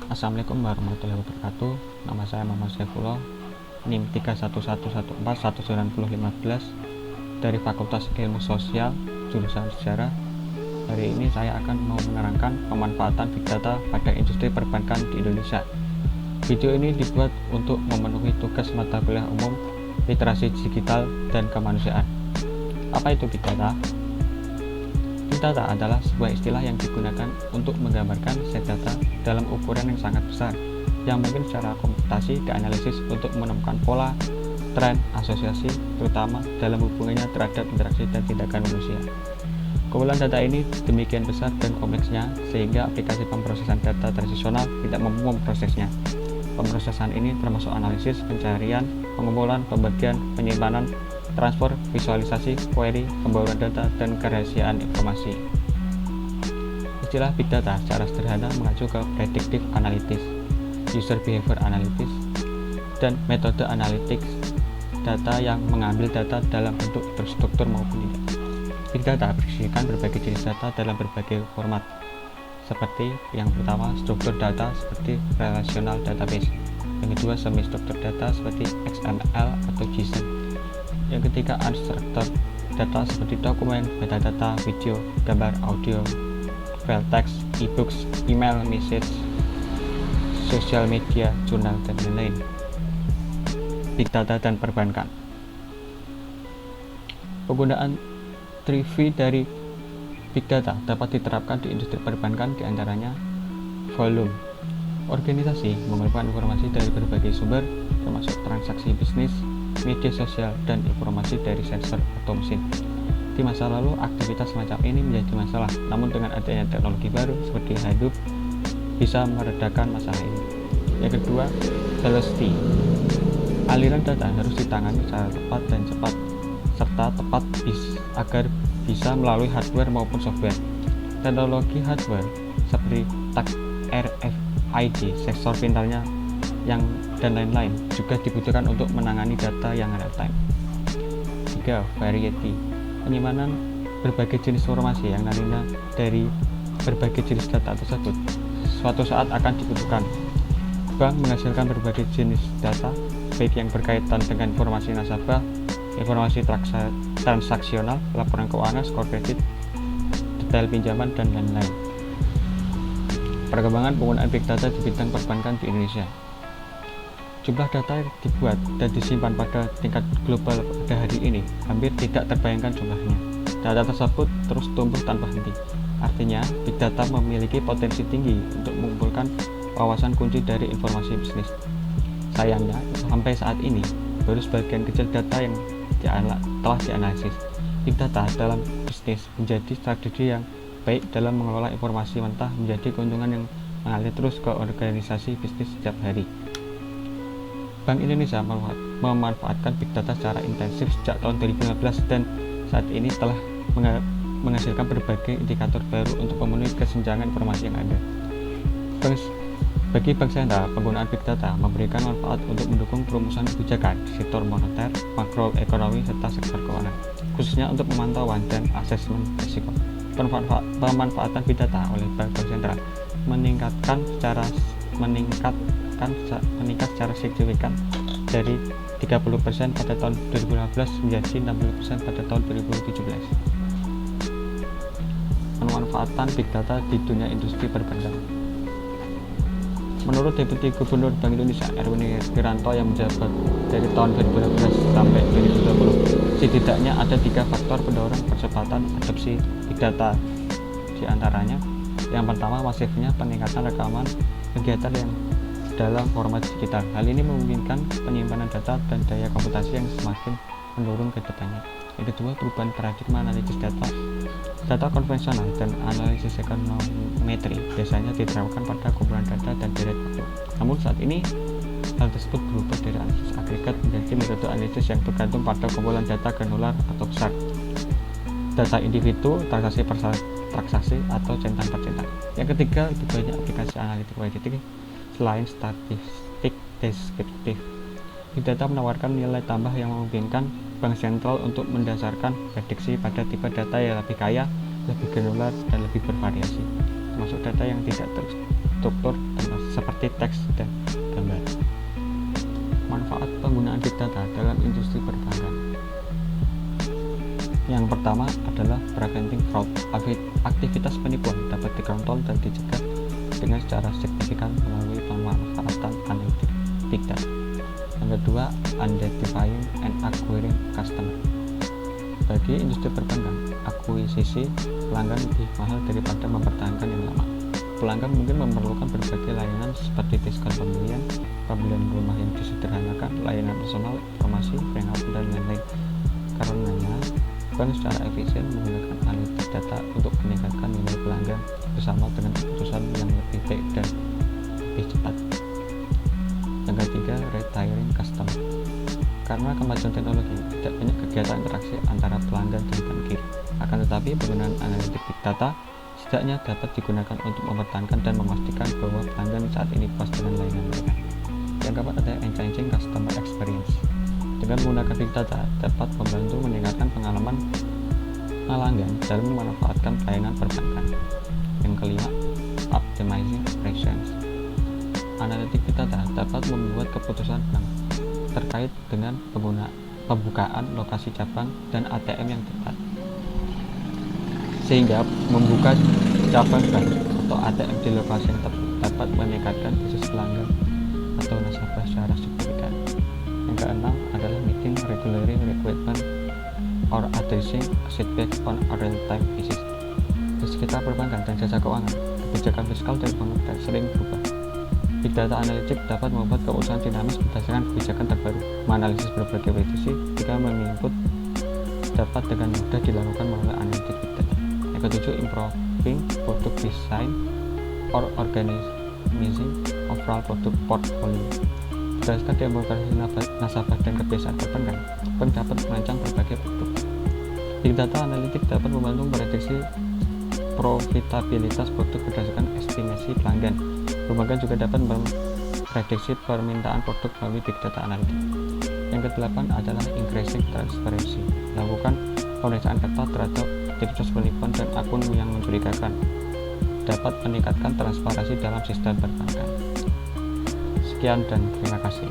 Assalamualaikum warahmatullahi wabarakatuh. Nama saya Muhammad Saifullah, NIM 31141915 dari Fakultas Ilmu Sosial, jurusan Sejarah. Hari ini saya akan mau menerangkan pemanfaatan Big Data pada industri perbankan di Indonesia. Video ini dibuat untuk memenuhi tugas mata kuliah umum literasi digital dan kemanusiaan. Apa itu Big Data? Big Data adalah sebuah istilah yang digunakan untuk menggambarkan set data dalam ukuran yang sangat besar, yang mungkin secara komputasi dianalisis untuk menemukan pola, tren, asosiasi, terutama dalam hubungannya terhadap interaksi dan tindakan manusia. Kumpulan data ini demikian besar dan kompleksnya sehingga aplikasi pemrosesan data tradisional tidak mampu memprosesnya. Pemrosesan ini termasuk analisis, pencarian, pengumpulan, pembagian, penyimpanan, transfer, visualisasi, query, pembawaan data, dan kerahasiaan informasi. Istilah Big Data secara sederhana mengacu ke predictive analytics, user behavior analytics, dan metode analytics data yang mengambil data dalam bentuk terstruktur maupun tidak. Big Data berisikan berbagai jenis data dalam berbagai format, seperti yang pertama struktur data seperti relational database, yang kedua semi struktur data seperti XML atau JSON, yang ketiga unstructured data seperti dokumen, metadata, video, gambar, audio, file text, e-books, email, message, sosial media, jurnal, dan lain-lain. Big Data dan perbankan. Penggunaan 3V dari Big Data dapat diterapkan di industri perbankan, diantaranya volume. Organisasi mengumpulkan informasi dari berbagai sumber, termasuk transaksi bisnis, media sosial, dan informasi dari sensor atau mesin. Di masa lalu, aktivitas semacam ini menjadi masalah, namun dengan adanya teknologi baru seperti Hadoop bisa meredakan masalah ini. Yang kedua, velocity. Aliran data harus ditangani secara tepat dan cepat, serta tepat agar bisa melalui hardware maupun software. Teknologi hardware seperti tag RFID, sensor pintarnya dan lain-lain juga dibutuhkan untuk menangani data yang real time. 3. Variety. Penyimpanan berbagai jenis informasi yang narina dari berbagai jenis data tersebut suatu saat akan dibutuhkan. Bank menghasilkan berbagai jenis data, baik yang berkaitan dengan informasi nasabah, informasi transaksional, laporan keuangan, skor kredit, detail pinjaman, dan lain-lain. Perkembangan penggunaan Big Data di bidang perbankan di Indonesia. Jumlah data yang dibuat dan disimpan pada tingkat global pada hari ini hampir tidak terbayangkan jumlahnya. Data tersebut terus tumbuh tanpa henti. Artinya, Big Data memiliki potensi tinggi untuk mengumpulkan wawasan kunci dari informasi bisnis. Sayangnya, sampai saat ini, baru sebagian kecil data yang telah dianalisis. Big Data dalam bisnis menjadi strategi yang baik dalam mengelola informasi mentah menjadi keuntungan yang mengalir terus ke organisasi bisnis setiap hari. Bank Indonesia memanfaatkan Big Data secara intensif sejak tahun 2015 dan saat ini telah menghasilkan berbagai indikator baru untuk memenuhi kesenjangan informasi yang ada. Bagi bank sentral, penggunaan Big Data memberikan manfaat untuk mendukung perumusan kebijakan di sektor moneter, makroekonomi, serta sektor keuangan, khususnya untuk pemantauan dan asesmen risiko. Pemanfaatan Big Data oleh bank sentral meningkat secara signifikan dari 30% pada tahun 2015 menjadi 60% pada tahun 2017. Pemanfaatan Big Data di dunia industri perbankan. Menurut Deputi Gubernur Bank Indonesia Erwin Wiranto yang menjabat dari tahun 2015 sampai 2020, setidaknya ada 3 faktor pendorong percepatan adopsi Big Data. Di antaranya, yang pertama masifnya peningkatan rekaman kegiatan yang dalam format digital. Hal ini memungkinkan penyimpanan data dan daya komputasi yang semakin menurun ke depannya. Yang kedua, perubahan paradigma analisis data. Data konvensional dan analisis ekonometri biasanya diterapkan pada kumpulan data dan deret waktu. Namun saat ini, hal tersebut berubah dari analisis agregat menjadi metode analisis yang bergantung pada kumpulan data granular atau besar. Data individu, transaksi per transaksi, atau centang per centang. Yang ketiga, lebih banyak aplikasi analitik kualitatif selain statistik deskriptif. Big Data menawarkan nilai tambah yang memungkinkan bank sentral untuk mendasarkan prediksi pada tipe data yang lebih kaya, lebih granular, dan lebih bervariasi, termasuk data yang tidak struktur seperti teks dan gambar. Manfaat penggunaan big data dalam industri perbankan. Yang pertama adalah preventing fraud. Aktivitas penipuan dapat dikontrol dan dicegah dengan secara signifikan melalui pemanfaatan analitik big data. Yang kedua, identifying and acquiring customer. Bagi industri perbankan, akuisisi pelanggan lebih mahal daripada mempertahankan yang lama. Pelanggan mungkin memerlukan berbagai layanan seperti diskon pembelian rumah yang disederhanakan, layanan personal, informasi, pengalaman, dan lain-lain. Karenanya, bank secara efisien menggunakan analitik data untuk meningkatkan nilai pelanggan bersama dengan keputusan yang lebih baik dan lebih cepat. Yang ketiga, retiring customer. Karena kemajuan teknologi, tidak banyak kegiatan interaksi antara pelanggan dan bankir. Akan tetapi, penggunaan analitik big data setidaknya dapat digunakan untuk mempertahankan dan memastikan bahwa pelanggan saat ini puas dengan layanan mereka. Yang keempat ada enhancing customer experience. Dengan menggunakan big data dapat membantu meningkatkan pengalaman pelanggan dalam memanfaatkan layanan perbankan. Yang kelima, optimizing operations. Analitik big data dapat membuat keputusan bank terkait dengan pembukaan lokasi cabang dan ATM yang tepat, sehingga membuka cabang baru atau ATM di lokasi yang tepat dapat meningkatkan bisnis pelanggan atau nasabah secara signifikan. Yang keenam adalah meeting regulatory requirement or addressing setback on a real-time basis. Di sekitar perbankan dan jasa keuangan, kebijakan fiskal dan moneter sering berubah. Big data analytics dapat membuat keputusan dinamis berdasarkan kebijakan terbaru. Menganalisis berbagai prediksi jika menginput dapat dengan mudah dilakukan melalui analitik big data. Yang ketujuh, improving product design or organizing overall product portfolio. Berdasarkan demografi nasabah dan kebiasaan perbankan, bank dapat merancang berbagai produk. Big data analytics dapat membantu memprediksi profitabilitas produk berdasarkan estimasi pelanggan. Perbankan juga dapat memprediksi permintaan produk melalui big data analytics. Yang kedelapan adalah increasing transparency. Lakukan pemeriksaan ketat terhadap aktivitas penipuan dan akun yang mencurigakan. Dapat meningkatkan transparansi dalam sistem perbankan. Sekian dan terima kasih.